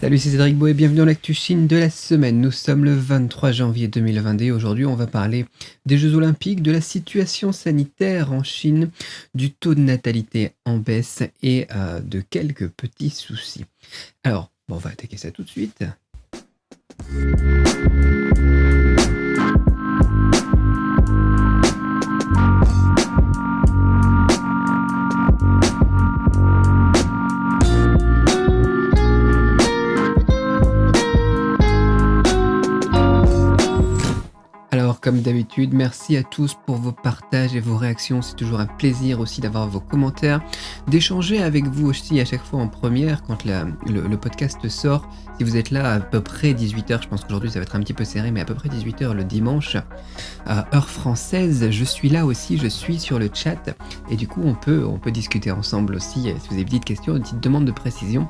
Salut, c'est Cédric Beau et bienvenue dans l'actu Chine de la semaine. Nous sommes le 23 janvier 2022 et aujourd'hui on va parler des Jeux Olympiques, de la situation sanitaire en Chine, du taux de natalité en baisse et de quelques petits soucis. Alors, on va attaquer ça tout de suite. Alors, comme d'habitude, merci à tous pour vos partages et vos réactions. C'est toujours un plaisir aussi d'avoir vos commentaires, d'échanger avec vous aussi à chaque fois en première quand le podcast sort. Si vous êtes là à peu près 18h, je pense qu'aujourd'hui ça va être un petit peu serré, mais à peu près 18h le dimanche, heure française, je suis là aussi, je suis sur le chat. Et du coup, on peut discuter ensemble aussi. Si vous avez des petites questions, des petites demandes de précision,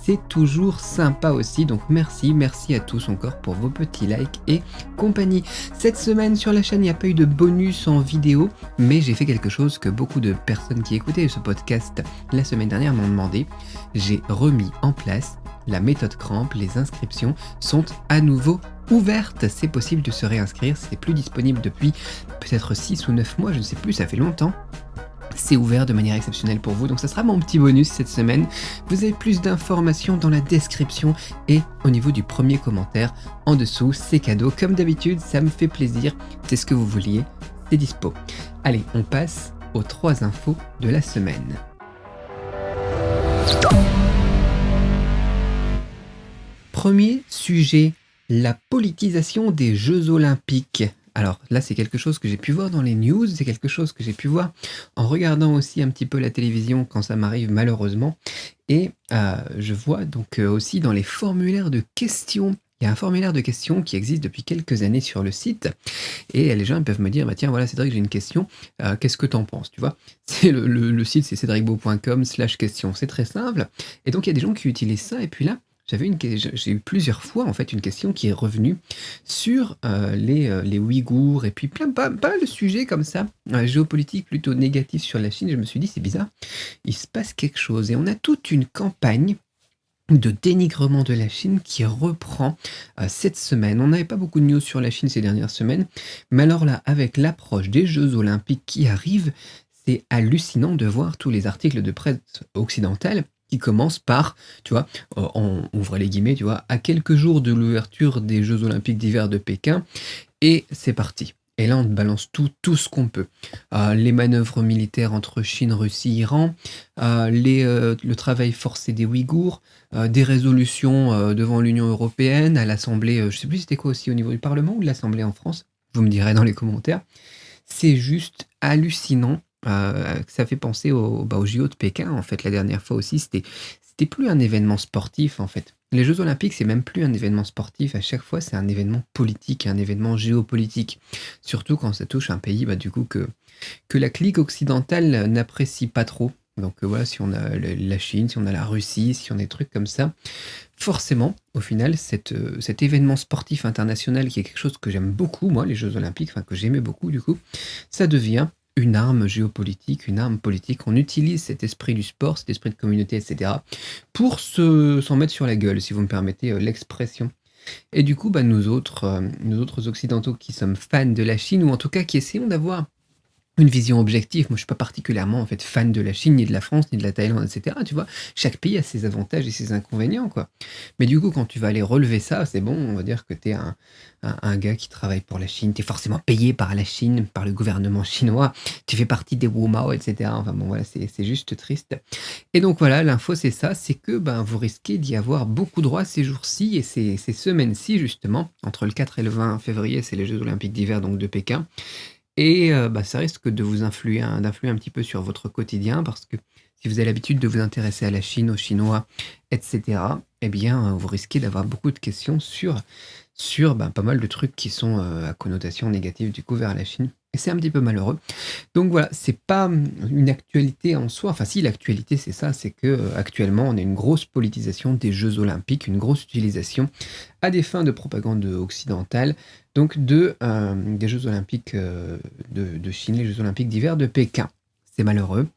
c'est toujours sympa aussi, donc merci à tous encore pour vos petits likes et compagnie. Cette semaine sur la chaîne, il n'y a pas eu de bonus en vidéo, mais j'ai fait quelque chose que beaucoup de personnes qui écoutaient ce podcast la semaine dernière m'ont demandé. J'ai remis en place la méthode Cramp, les inscriptions sont à nouveau ouvertes. C'est possible de se réinscrire, c'est plus disponible depuis peut-être 6 ou 9 mois, je ne sais plus, ça fait longtemps. C'est ouvert de manière exceptionnelle pour vous, donc ça sera mon petit bonus cette semaine. Vous avez plus d'informations dans la description et au niveau du premier commentaire en dessous, c'est cadeau. Comme d'habitude, ça me fait plaisir, c'est ce que vous vouliez, c'est dispo. Allez, on passe aux 3 infos de la semaine. Premier sujet, la politisation des Jeux Olympiques. Alors là, c'est quelque chose que j'ai pu voir dans les news, c'est quelque chose que j'ai pu voir en regardant aussi un petit peu la télévision quand ça m'arrive malheureusement. Et je vois donc aussi dans les formulaires de questions. Il y a un formulaire de questions qui existe depuis quelques années sur le site et les gens peuvent me dire, bah tiens, voilà Cédric, j'ai une question, qu'est-ce que t'en penses, tu vois? C'est le site, c'est cédricbeau.com/question, c'est très simple. Et donc il y a des gens qui utilisent ça et puis là, j'ai eu plusieurs fois en fait une question qui est revenue sur les Ouïghours et puis pas mal de sujets comme ça, géopolitique plutôt négatif sur la Chine. Je me suis dit c'est bizarre, il se passe quelque chose et on a toute une campagne de dénigrement de la Chine qui reprend cette semaine. On n'avait pas beaucoup de news sur la Chine ces dernières semaines, mais alors là, avec l'approche des Jeux Olympiques qui arrivent, c'est hallucinant de voir tous les articles de presse occidentale qui commencent par, tu vois, on ouvre les guillemets, tu vois, à quelques jours de l'ouverture des Jeux Olympiques d'hiver de Pékin, et c'est parti. Et là, on balance tout ce qu'on peut. Les manœuvres militaires entre Chine, Russie, Iran, le travail forcé des Ouïghours, des résolutions devant l'Union européenne, à l'Assemblée, je ne sais plus c'était quoi aussi au niveau du Parlement ou de l'Assemblée en France, vous me direz dans les commentaires. C'est juste hallucinant. Ça fait penser au JO de Pékin, en fait, la dernière fois aussi, c'était plus un événement sportif, en fait. Les Jeux Olympiques, c'est même plus un événement sportif, à chaque fois, c'est un événement politique, un événement géopolitique. Surtout quand ça touche un pays, du coup, que la clique occidentale n'apprécie pas trop. Donc voilà, si on a la Chine, si on a la Russie, si on a des trucs comme ça, forcément, au final, cet événement sportif international qui est quelque chose que j'aime beaucoup, moi, les Jeux Olympiques, enfin que j'aimais beaucoup du coup, ça devient une arme géopolitique, une arme politique. On utilise cet esprit du sport, cet esprit de communauté, etc. pour s'en mettre sur la gueule, si vous me permettez l'expression. Et du coup, nous autres occidentaux qui sommes fans de la Chine, ou en tout cas qui essayons d'avoir une vision objective. Moi, je suis pas particulièrement en fait fan de la Chine, ni de la France, ni de la Thaïlande, etc. Tu vois, chaque pays a ses avantages et ses inconvénients, quoi. Mais du coup, quand tu vas aller relever ça, c'est bon, on va dire que tu es un gars qui travaille pour la Chine, tu es forcément payé par la Chine, par le gouvernement chinois, tu fais partie des Wumao, etc. Enfin bon, voilà, c'est juste triste. Et donc voilà, l'info c'est ça, c'est que vous risquez d'y avoir beaucoup droit ces jours-ci et ces semaines-ci, justement, entre le 4 et le 20 février, c'est les Jeux Olympiques d'hiver, donc de Pékin. Et ça risque de vous d'influer un petit peu sur votre quotidien parce que si vous avez l'habitude de vous intéresser à la Chine, aux Chinois, etc., eh bien, vous risquez d'avoir beaucoup de questions sur pas mal de trucs qui sont à connotation négative du coup vers la Chine. Et c'est un petit peu malheureux. Donc voilà, c'est pas une actualité en soi. Enfin si, l'actualité c'est ça, c'est que actuellement on a une grosse politisation des Jeux Olympiques, une grosse utilisation à des fins de propagande occidentale, donc des Jeux Olympiques de Chine, les Jeux Olympiques d'hiver de Pékin. C'est malheureux,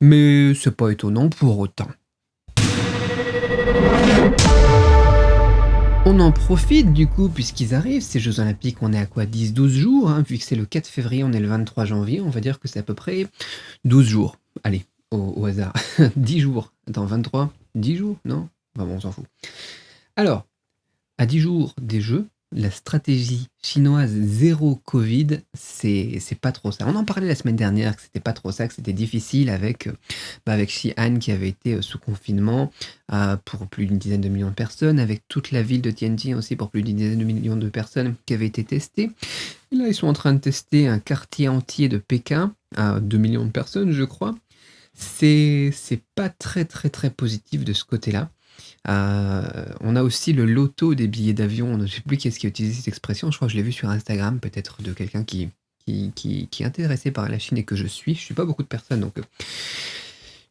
mais c'est pas étonnant pour autant. On en profite du coup puisqu'ils arrivent, ces Jeux olympiques, on est à quoi? 10-12 jours, hein, vu que c'est le 4 février, on est le 23 janvier, on va dire que c'est à peu près 12 jours. Allez, au hasard. 10 jours. Attends, 23? 10 jours? Non? Enfin bon, on s'en fout. Alors, à 10 jours des Jeux, la stratégie chinoise zéro Covid, c'est pas trop ça. On en parlait la semaine dernière que c'était pas trop ça, que c'était difficile avec Xi'an qui avait été sous confinement pour plus d'une dizaine de millions de personnes, avec toute la ville de Tianjin aussi pour plus d'une dizaine de millions de personnes qui avaient été testées. Et là, ils sont en train de tester un quartier entier de Pékin à 2 millions de personnes, je crois. C'est pas très très très positif de ce côté-là. On a aussi le loto des billets d'avion. Je ne sais plus qui est-ce qui a utilisé cette expression. Je crois que je l'ai vu sur Instagram, peut-être de quelqu'un qui est intéressé par la Chine et que je suis. Je suis pas beaucoup de personnes, donc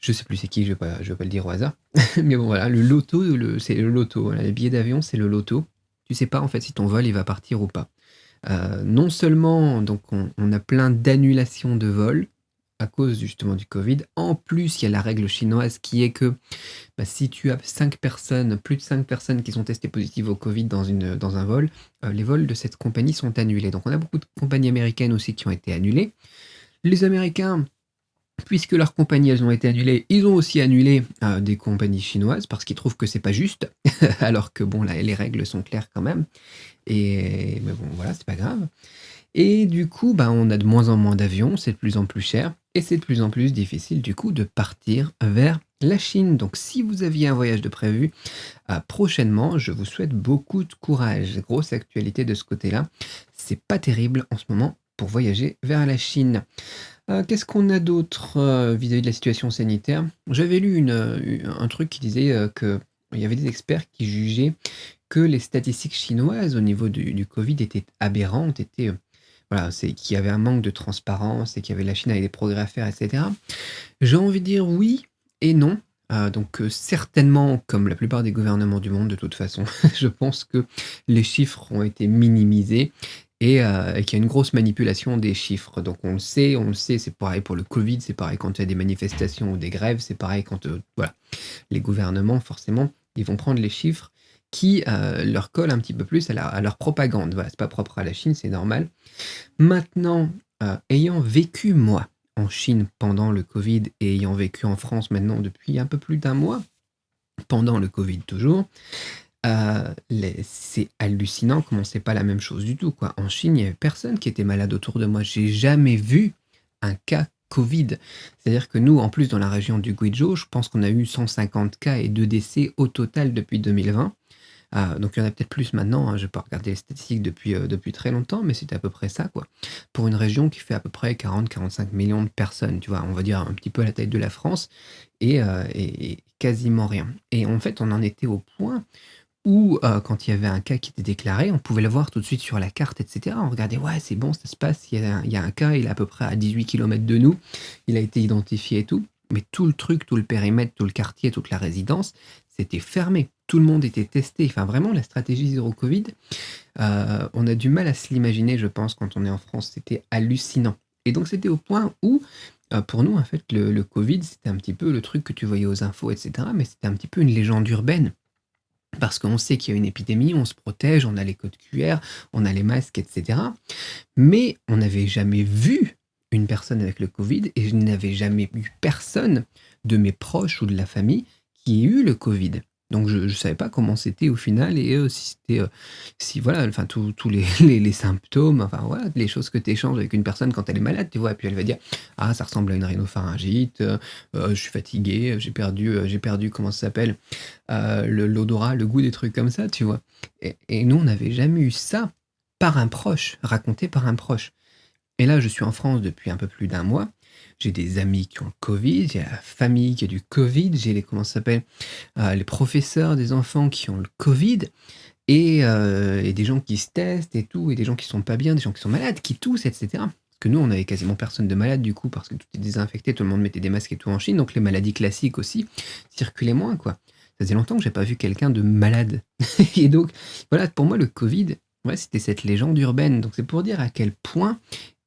je sais plus c'est qui. Je vais pas le dire au hasard. Mais bon, voilà, le loto, c'est le loto. Voilà, les billets d'avion, c'est le loto. Tu sais pas en fait si ton vol il va partir ou pas. Non seulement donc on a plein d'annulations de vols à cause justement du Covid. En plus, il y a la règle chinoise qui est que si tu as 5 personnes, plus de 5 personnes qui sont testées positives au Covid dans un vol, les vols de cette compagnie sont annulés. Donc on a beaucoup de compagnies américaines aussi qui ont été annulées. Les Américains, puisque leurs compagnies elles ont été annulées, ils ont aussi annulé des compagnies chinoises parce qu'ils trouvent que c'est pas juste, alors que bon là les règles sont claires quand même. Mais bon voilà, c'est pas grave. Et du coup, on a de moins en moins d'avions, c'est de plus en plus cher, et c'est de plus en plus difficile du coup de partir vers la Chine. Donc si vous aviez un voyage de prévu prochainement, je vous souhaite beaucoup de courage. Grosse actualité de ce côté-là, c'est pas terrible en ce moment pour voyager vers la Chine. Qu'est-ce qu'on a d'autre vis-à-vis de la situation sanitaire? J'avais lu un truc qui disait que il y avait des experts qui jugeaient que les statistiques chinoises au niveau du Covid étaient aberrantes, voilà, c'est qu'il y avait un manque de transparence et qu'il y avait la Chine avec des progrès à faire, etc. J'ai envie de dire oui et non. Donc certainement, comme la plupart des gouvernements du monde, de toute façon, je pense que les chiffres ont été minimisés et qu'il y a une grosse manipulation des chiffres. Donc on le sait, c'est pareil pour le Covid, c'est pareil quand il y a des manifestations ou des grèves, c'est pareil quand voilà, les gouvernements, forcément, ils vont prendre les chiffres qui leur collent un petit peu plus à leur propagande. Voilà, c'est pas propre à la Chine, c'est normal. Maintenant, ayant vécu moi en Chine pendant le Covid et ayant vécu en France maintenant depuis un peu plus d'un mois, pendant le Covid toujours, c'est hallucinant comment c'est pas la même chose du tout, quoi. En Chine, il y avait personne qui était malade autour de moi. J'ai jamais vu un cas Covid. C'est-à-dire que nous, en plus, dans la région du Guizhou, je pense qu'on a eu 150 cas et 2 décès au total depuis 2020. Donc il y en a peut-être plus maintenant, hein, je n'ai pas regardé les statistiques depuis très longtemps, mais c'était à peu près ça, quoi. Pour une région qui fait à peu près 40-45 millions de personnes, tu vois, on va dire un petit peu à la taille de la France, et quasiment rien. Et en fait, on en était au point où, quand il y avait un cas qui était déclaré, on pouvait le voir tout de suite sur la carte, etc. On regardait, ouais, c'est bon, ça se passe, il y a un cas, il est à peu près à 18 kilomètres de nous, il a été identifié et tout. Mais tout le truc, tout le périmètre, tout le quartier, toute la résidence, c'était fermé. Tout le monde était testé. Enfin, vraiment, la stratégie zéro Covid, on a du mal à se l'imaginer, je pense, quand on est en France. C'était hallucinant. Et donc, c'était au point où, pour nous, en fait, le Covid, c'était un petit peu le truc que tu voyais aux infos, etc. Mais c'était un petit peu une légende urbaine. Parce qu'on sait qu'il y a une épidémie, on se protège, on a les codes QR, on a les masques, etc. Mais on n'avait jamais vu une personne avec le Covid et je n'avais jamais eu personne de mes proches ou de la famille qui ait eu le Covid. Donc je savais pas comment c'était au final et si c'était, si voilà, enfin tous les symptômes, enfin voilà, les choses que tu échanges avec une personne quand elle est malade, tu vois? Et puis elle va dire: «Ah ça ressemble à une rhinopharyngite, je suis fatigué, j'ai perdu comment ça s'appelle? L'odorat, le goût», des trucs comme ça, tu vois? Et nous on n'avait jamais eu ça par un proche, raconté par un proche. Et là, je suis en France depuis un peu plus d'un mois. J'ai des amis qui ont le Covid, j'ai la famille qui a du Covid, j'ai comment ça s'appelle? Les professeurs des enfants qui ont le Covid et des gens qui se testent et tout et des gens qui sont pas bien, des gens qui sont malades, qui toussent et cetera. Parce que nous, on avait quasiment personne de malade du coup parce que tout est désinfecté, tout le monde mettait des masques et tout en Chine, donc les maladies classiques aussi circulaient moins, quoi. Ça faisait longtemps que j'ai pas vu quelqu'un de malade et donc voilà, pour moi, le Covid, ouais, c'était cette légende urbaine. Donc c'est pour dire à quel point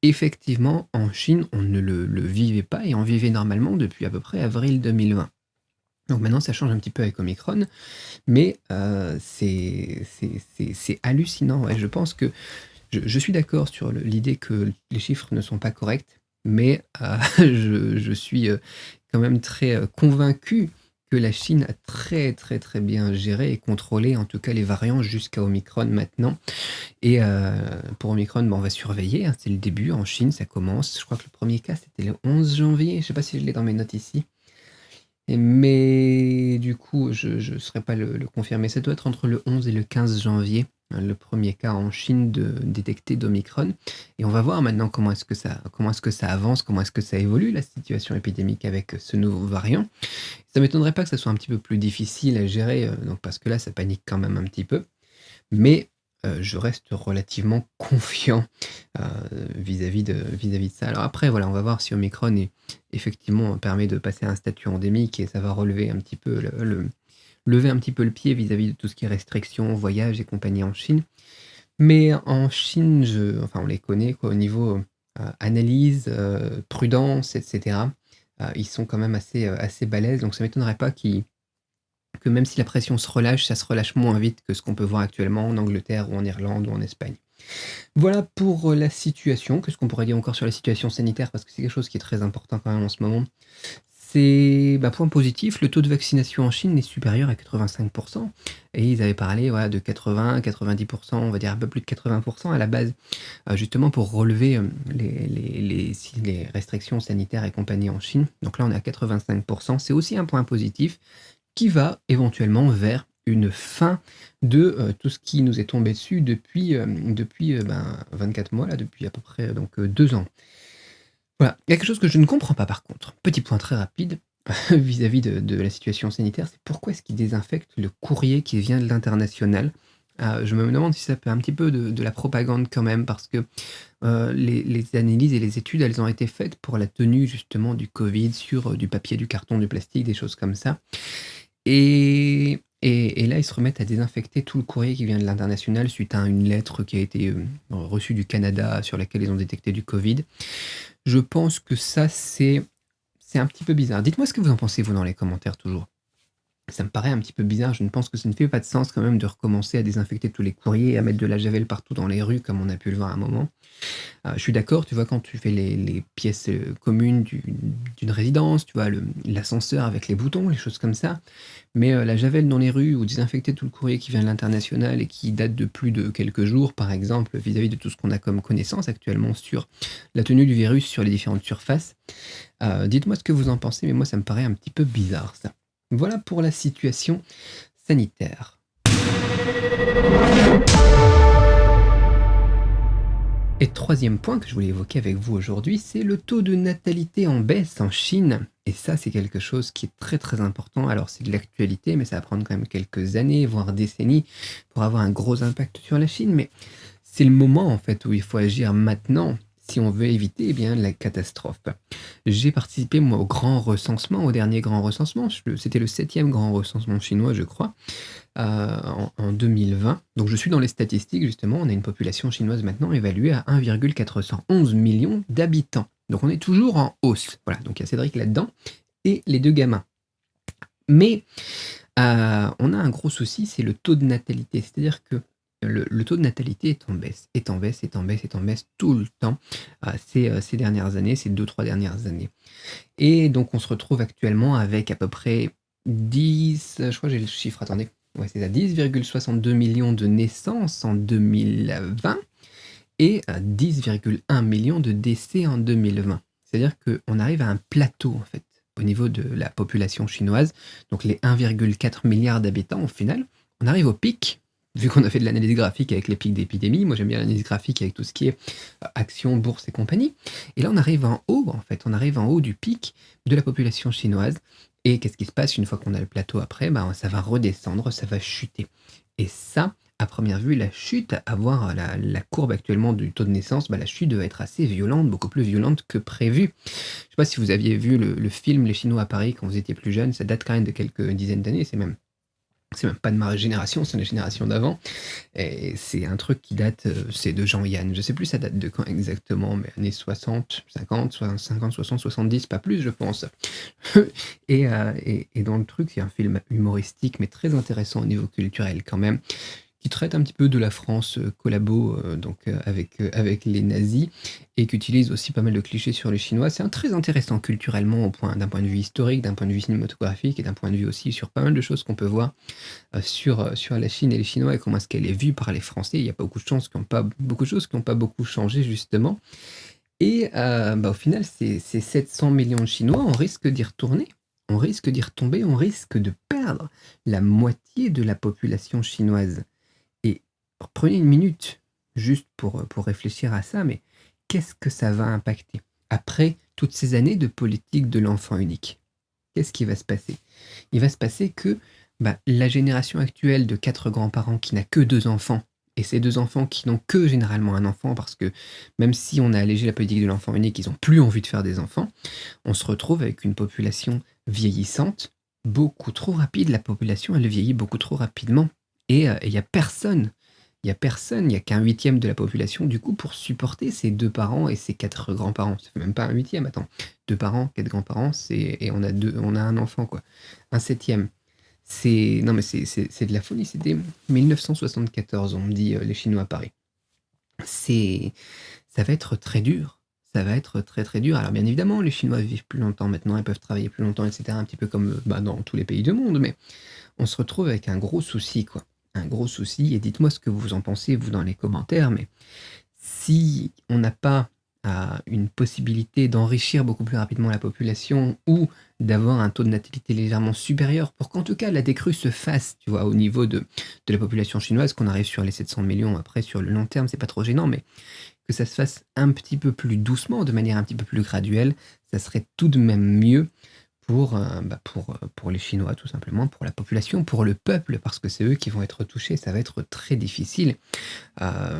effectivement, en Chine, on ne le vivait pas et on vivait normalement depuis à peu près avril 2020. Donc maintenant, ça change un petit peu avec Omicron, mais c'est hallucinant. Ouais. Je pense que je suis d'accord sur l'idée que les chiffres ne sont pas corrects, mais je suis quand même très convaincu que la Chine a très très très bien géré et contrôlé en tout cas les variants jusqu'à Omicron maintenant. Et pour Omicron, on va surveiller, hein, c'est le début en Chine, ça commence. Je crois que le premier cas c'était le 11 janvier, je ne sais pas si je l'ai dans mes notes ici. Mais du coup, je ne saurais pas le confirmer. Ça doit être entre le 11 et le 15 janvier, le premier cas en Chine détecté d'Omicron. Et on va voir maintenant comment est-ce que ça avance, comment est-ce que ça évolue, la situation épidémique avec ce nouveau variant. Ça m'étonnerait pas que ça soit un petit peu plus difficile à gérer, donc parce que là, ça panique quand même un petit peu. Mais je reste relativement confiant heu, vis-à-vis de ça. Alors après, voilà, on va voir si Omicron effectivement permet de passer à un statut endémique et ça va relever un petit peu lever un petit peu le pied vis-à-vis de tout ce qui est restrictions, voyages et compagnie en Chine. Mais en Chine, enfin, on les connaît quoi, au niveau, analyse, prudence et cetera. Ils sont quand même assez balèzes, donc ça m'étonnerait pas que même si la pression se relâche, ça se relâche moins vite que ce qu'on peut voir actuellement en Angleterre ou en Irlande ou en Espagne. Voilà pour la situation. Qu'est-ce qu'on pourrait dire encore sur la situation sanitaire? Parce que c'est quelque chose qui est très important quand même en ce moment. C'est point positif, le taux de vaccination en Chine est supérieur à 85 et ils avaient parlé, voilà, de 80-90 on va dire un peu plus de 80 à la base, justement pour relever, les restrictions sanitaires et compagnie en Chine. Donc là, on est à 85. C'est aussi un point positif qui va éventuellement vers une fin de tout ce qui nous est tombé dessus depuis 24 mois, là, depuis à peu près 2 ans. Voilà, quelque chose que je ne comprends pas par contre, petit point très rapide vis-à-vis de la situation sanitaire, c'est pourquoi est-ce qu'ils désinfectent le courrier qui vient de l'international? Je me demande si ça peut un petit peu de la propagande quand même parce que les analyses et les études, elles ont été faites pour la tenue justement du Covid sur du papier, du carton, du plastique, des choses comme ça. Et là, ils se remettent à désinfecter tout le courrier qui vient de l'international suite à une lettre qui a été reçue du Canada sur laquelle ils ont détecté du Covid. Je pense que ça, c'est un petit peu bizarre. Dites-moi ce que vous en pensez, vous, dans les commentaires, toujours. Ça me paraît un petit peu bizarre, je ne pense que ça ne fait pas de sens quand même de recommencer à désinfecter tous les courriers et à mettre de la javel partout dans les rues comme on a pu le voir à un moment. Je suis d'accord, tu vois, quand tu fais les pièces, communes d'une résidence, tu vois, l'ascenseur avec les boutons, les choses comme ça. Mais, la javel dans les rues ou désinfecter tout le courrier qui vient de l'international et qui date de plus de quelques jours, par exemple, vis-à-vis de tout ce qu'on a comme connaissance actuellement sur la tenue du virus sur les différentes surfaces. Dites-moi ce que vous en pensez, mais moi ça me paraît un petit peu bizarre ça. Voilà pour la situation sanitaire. Et troisième point que je voulais évoquer avec vous aujourd'hui, c'est le taux de natalité en baisse en Chine. Et ça, c'est quelque chose qui est très très important. Alors c'est de l'actualité, mais ça va prendre quand même quelques années, voire décennies, pour avoir un gros impact sur la Chine. Mais c'est le moment en fait où il faut agir maintenant si on veut éviter la catastrophe. J'ai participé moi au grand recensement, au dernier grand recensement. C'était le 7e grand recensement chinois, je crois en 2020. Donc je suis dans les statistiques justement, on a une population chinoise maintenant évaluée à 1,411 millions d'habitants. Donc on est toujours en hausse. Voilà, donc il y a Cédric là-dedans et les 2 gamins. Mais on a un gros souci, c'est le taux de natalité. C'est-à-dire que le taux de natalité est en baisse, est en baisse, est en baisse, est en baisse tout le temps, ces dernières années, ces 2-3 dernières années. Et donc on se retrouve actuellement avec à peu près 10, je crois que j'ai le chiffre, attendez. Ouais, c'est ça, 10,62 millions de naissances en 2020 et 10,1 millions de décès en 2020. C'est-à-dire qu'on arrive à un plateau, en fait, au niveau de la population chinoise. Donc les 1,4 milliard d'habitants, au final, on arrive au pic, vu qu'on a fait de l'analyse graphique avec les pics d'épidémie. Moi, j'aime bien l'analyse graphique avec tout ce qui est actions, bourse et compagnie. Et là, on arrive en haut, en fait. On arrive en haut du pic de la population chinoise. Et qu'est-ce qui se passe une fois qu'on a le plateau après? Ça va redescendre, ça va chuter. Et ça, à première vue, la chute, à voir la courbe actuellement du taux de naissance, la chute doit être assez violente, beaucoup plus violente que prévu. Je sais pas si vous aviez vu le film Les Chinois à Paris quand vous étiez plus jeune, ça date quand même de quelques dizaines d'années, c'est même C'est même pas de ma génération, c'est la génération d'avant et c'est un truc qui date, c'est de Jean-Yann. Je sais plus ça date de quand exactement, mais années 60, 50, 50, 60, 70, pas plus je pense. Et dans le truc, c'est un film humoristique, mais très intéressant au niveau culturel quand même, qui traite un petit peu de la France, collabo, avec les nazis et qui utilise aussi pas mal de clichés sur les Chinois. C'est un très intéressant culturellement d'un point de vue historique, d'un point de vue cinématographique et d'un point de vue aussi sur pas mal de choses qu'on peut voir, sur la Chine et les Chinois et comment est-ce qu'elle est vue par les Français. Il y a beaucoup de choses qui ont pas beaucoup changé justement et au final, ces 700 millions de Chinois, on risque d'y retourner. On risque d'y retomber, on risque de perdre la moitié de la population chinoise. Et prenez une minute juste pour réfléchir à ça, mais qu'est-ce que ça va impacter? Après toutes ces années de politique de l'enfant unique, qu'est-ce qui va se passer? Il va se passer que la génération actuelle de 4 grands-parents qui n'a que 2 enfants, et ces 2 enfants qui n'ont que généralement un enfant, parce que même si on a allégé la politique de l'enfant unique, ils n'ont plus envie de faire des enfants, on se retrouve avec une population vieillissante, beaucoup trop rapide. La population, elle vieillit beaucoup trop rapidement. Et il y a personne, il y a qu'un huitième de la population, du coup, pour supporter ces 2 parents et ces 4 grands-parents. Ça fait même pas un huitième, attends. 2 parents, 4 grands-parents, et on a un enfant, quoi. Un septième. Non, mais c'est de la folie. C'était 1974, on me dit, les Chinois à Paris. C'est Ça va être très dur. Ça va être très, très dur. Alors bien évidemment, les Chinois vivent plus longtemps maintenant, ils peuvent travailler plus longtemps et cetera, un petit peu comme, dans tous les pays du monde, mais on se retrouve avec un gros souci, quoi. Un gros souci et dites-moi ce que vous en pensez, vous, dans les commentaires, mais si on n'a pas, une possibilité d'enrichir beaucoup plus rapidement la population ou d'avoir un taux de natalité légèrement supérieur pour qu'en tout cas la décrue se fasse, tu vois, au niveau de la population chinoise, qu'on arrive sur les 700 millions après sur le long terme, c'est pas trop gênant, mais que ça se fasse un petit peu plus doucement, de manière un petit peu plus graduelle, ça serait tout de même mieux pour les Chinois tout simplement, pour la population, pour le peuple, parce que c'est eux qui vont être touchés. Ça va être très difficile,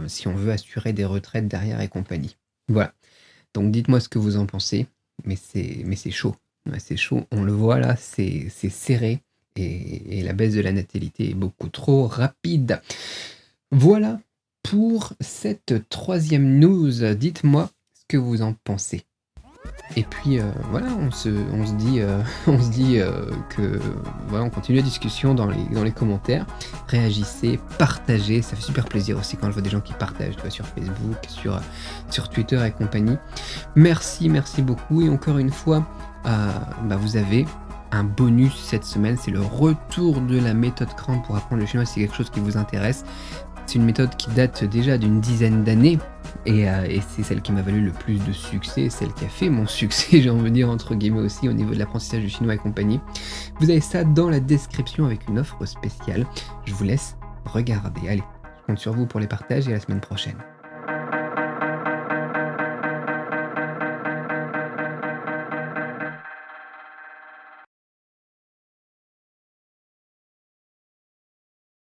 si on veut assurer des retraites derrière et compagnie. Voilà, donc dites-moi ce que vous en pensez, mais c'est chaud. Ouais, c'est chaud, on le voit là, c'est serré et la baisse de la natalité est beaucoup trop rapide. Voilà pour cette troisième news. Dites-moi ce que vous en pensez. Et puis voilà, on se dit, que voilà, on continue la discussion dans les commentaires. Réagissez, partagez, ça fait super plaisir aussi quand je vois des gens qui partagent, tu vois, sur Facebook, sur Twitter et compagnie. Merci beaucoup et encore une fois, vous avez un bonus cette semaine, c'est le retour de la méthode Cran pour apprendre le chinois si c'est quelque chose qui vous intéresse. C'est une méthode qui date déjà d'une dizaine d'années et c'est celle qui m'a valu le plus de succès, celle qui a fait mon succès, j'ai envie de dire entre guillemets aussi au niveau de l'apprentissage du chinois et compagnie. Vous avez ça dans la description avec une offre spéciale. Je vous laisse regarder. Allez, je compte sur vous pour les partages et à la semaine prochaine.